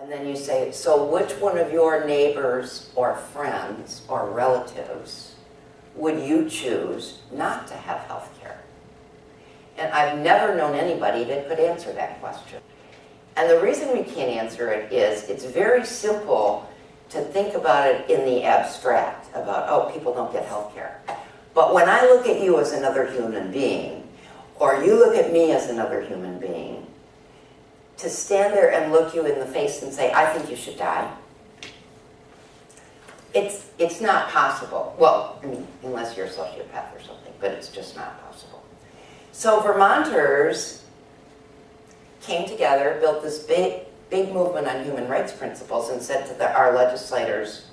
And then you say, so which one of your neighbors or friends or relatives would you choose not to have health care? And I've never known anybody that could answer that question. And the reason we can't answer it is it's very simple to think about it in the abstract, about, oh, people don't get health care. But when I look at you as another human being, or you look at me as another human being, to stand there and look you in the face and say, I think you should die, it's not possible. Well, I mean, unless you're a sociopath or something, but it's just not possible. So Vermonters came together, built this big movement on human rights principles, and said to our legislators,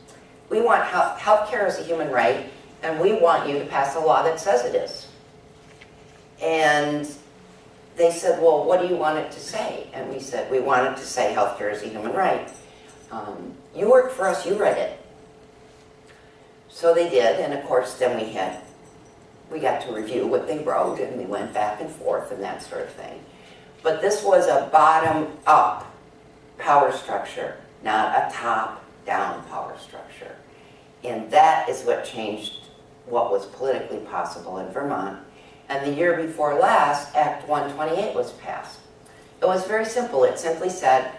we want health care as a human right, and we want you to pass a law that says it is. And they said, well, what do you want it to say? And we said, we want it to say health care is a human right. You worked for us, you read it. So they did, and of course then we got to review what they wrote, and we went back and forth and that sort of thing. But this was a bottom-up power structure, not a top-down power structure. And that is what changed what was politically possible in Vermont. And the year before last, Act 128 was passed. It was very simple. It simply said,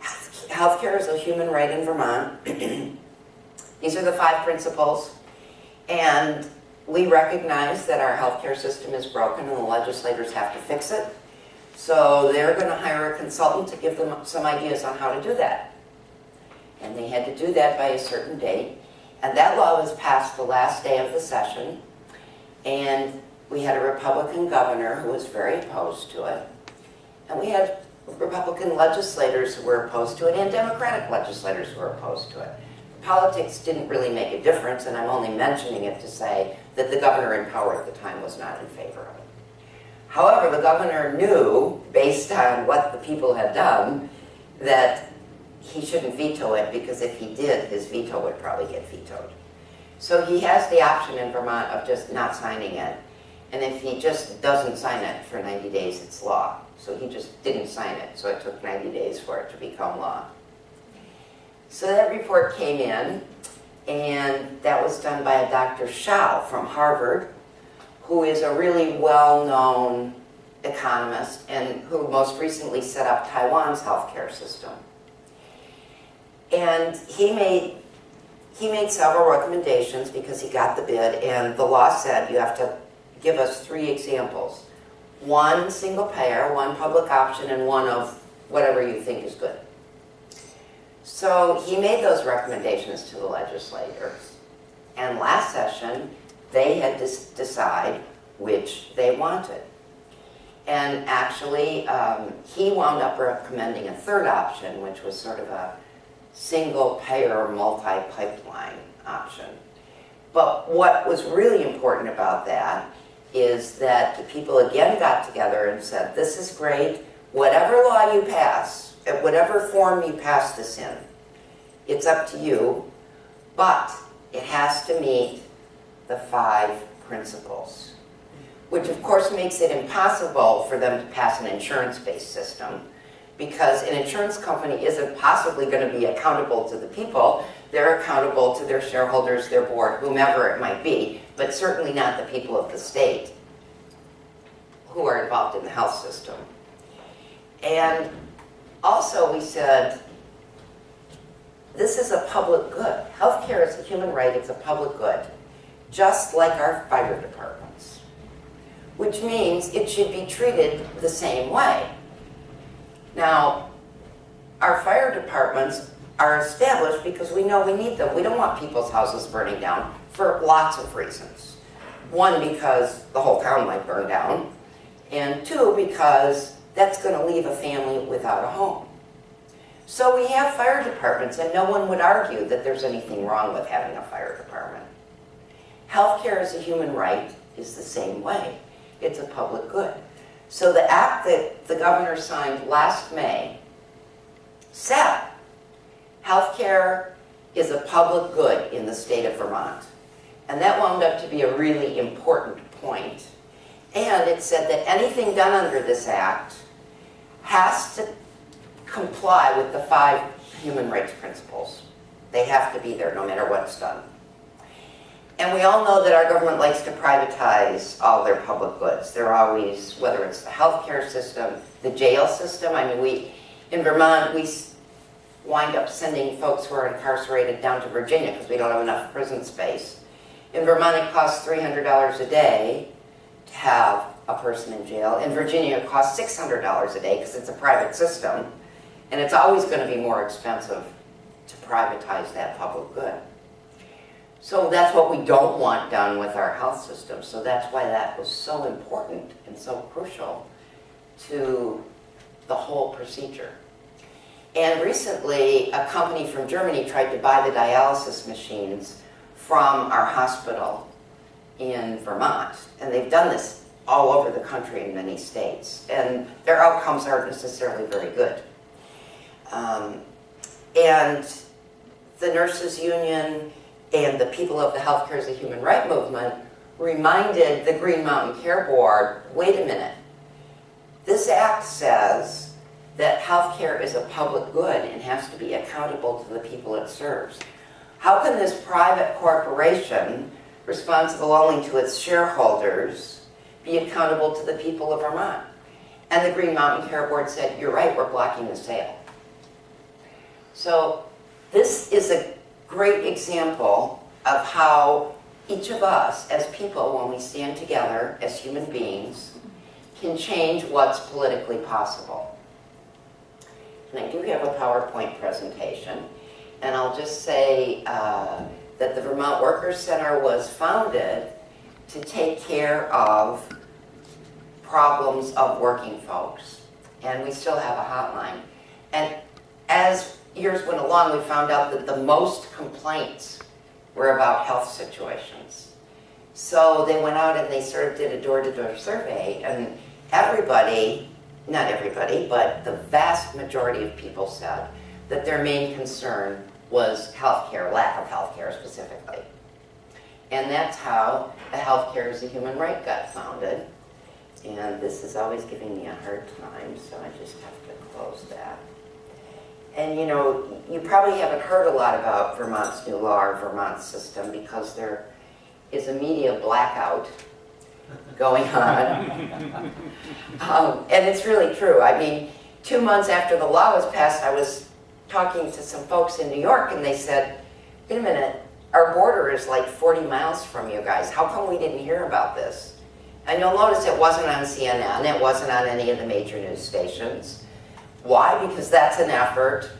healthcare is a human right in Vermont. These are the 5 principles. And we recognize that our healthcare system is broken and the legislators have to fix it. So they're going to hire a consultant to give them some ideas on how to do that. And they had to do that by a certain date. And that law was passed the last day of the session. And we had a Republican governor who was very opposed to it. And we had Republican legislators who were opposed to it and Democratic legislators who were opposed to it. Politics didn't really make a difference, and I'm only mentioning it to say that the governor in power at the time was not in favor of it. However, the governor knew, based on what the people had done, that he shouldn't veto it, because if he did, his veto would probably get vetoed. So he has the option in Vermont of just not signing it. And if he just doesn't sign it for 90 days, it's law. So he just didn't sign it, so it took 90 days for it to become law. So that report came in, and that was done by a Dr. Shao from Harvard, who is a really well-known economist and who most recently set up Taiwan's healthcare system. And he made several recommendations because he got the bid, and the law said you have to give us 3 examples. 1 single payer, 1 public option, and 1 of whatever you think is good. So he made those recommendations to the legislators. And last session, they had to decide which they wanted. And actually, he wound up recommending a 3rd option, which was sort of a single-payer, multi-pipeline option. But what was really important about that is that the people again got together and said, this is great, whatever law you pass, whatever form you pass this in, it's up to you, but it has to meet the 5 principles, which of course makes it impossible for them to pass an insurance-based system, because an insurance company isn't possibly going to be accountable to the people. They're accountable to their shareholders, their board, whomever it might be, but certainly not the people of the state who are involved in the health system. And also we said, this is a public good. Healthcare is a human right, it's a public good, just like our fire departments, which means it should be treated the same way. Now, our fire departments are established because we know we need them. We don't want people's houses burning down for lots of reasons. 1, because the whole town might burn down, and 2, because that's going to leave a family without a home. So we have fire departments, and no one would argue that there's anything wrong with having a fire department. Healthcare as a human right is the same way. It's a public good. So the act that the governor signed last May said healthcare is a public good in the state of Vermont. And that wound up to be a really important point. And it said that anything done under this act has to comply with the 5 human rights principles. They have to be there no matter what's done. And we all know that our government likes to privatize all their public goods. They're always, whether it's the healthcare system, the jail system. I mean, in Vermont, we wind up sending folks who are incarcerated down to Virginia because we don't have enough prison space. In Vermont, it costs $300 a day to have a person in jail. In Virginia, it costs $600 a day because it's a private system. And it's always going to be more expensive to privatize that public good. So that's what we don't want done with our health system. So that's why that was so important and so crucial to the whole procedure. And recently, a company from Germany tried to buy the dialysis machines from our hospital in Vermont. And they've done this all over the country in many states. And their outcomes aren't necessarily very good. And the nurses union and the people of the Healthcare as a Human Right movement reminded the Green Mountain Care Board, wait a minute, this act says that healthcare is a public good and has to be accountable to the people it serves. How can this private corporation, responsible only to its shareholders, be accountable to the people of Vermont? And the Green Mountain Care Board said, you're right, we're blocking the sale. So this is a great example of how each of us as people, when we stand together as human beings, can change what's politically possible. And I do have a PowerPoint presentation, and I'll just say that the Vermont Workers Center was founded to take care of problems of working folks. And we still have a hotline. And as years went along, we found out that the most complaints were about health situations. So they went out and they sort of did a door-to-door survey, and everybody, not everybody, but the vast majority of people said that their main concern was healthcare, lack of healthcare specifically. And that's how the Healthcare as a Human Right got founded. And this is always giving me a hard time, so I just have to close that. And you know, you probably haven't heard a lot about Vermont's new law or Vermont's system because there is a media blackout going on. And it's really true. I mean, 2 months after the law was passed, I was talking to some folks in New York, and they said, wait a minute, our border is like 40 miles from you guys. How come we didn't hear about this? And you'll notice it wasn't on CNN. It wasn't on any of the major news stations. Why? Because that's an effort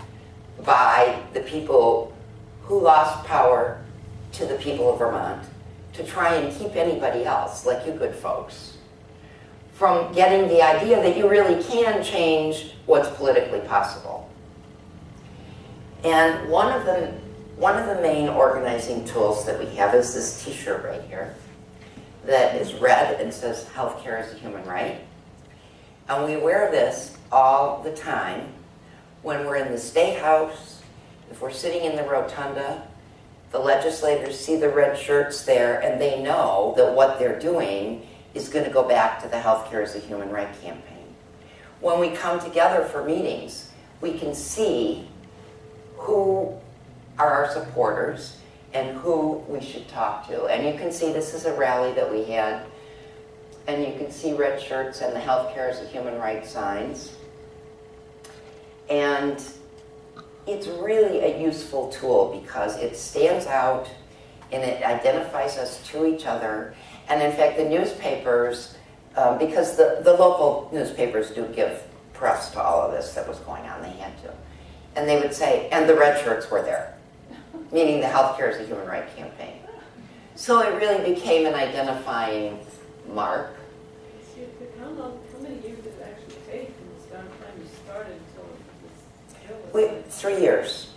by the people who lost power to the people of Vermont to try and keep anybody else, like you good folks, from getting the idea that you really can change what's politically possible. And one of the main organizing tools that we have is this t-shirt right here that is red and says healthcare is a human right. And we wear this all the time when we're in the State House, if we're sitting in the rotunda, the legislators see the red shirts there and they know that what they're doing is going to go back to the Healthcare as a Human Right campaign. When we come together for meetings, we can see who are our supporters and who we should talk to. And you can see this is a rally that we had, and you can see red shirts and the Healthcare as a Human Right signs. And it's really a useful tool because it stands out and it identifies us to each other. And in fact, the newspapers, because the local newspapers do give press to all of this that was going on, they had to. And they would say, and the red shirts were there, meaning the Healthcare as a Human Right campaign. So it really became an identifying mark. How many years did it actually take from the time you started until this bill was 3 years.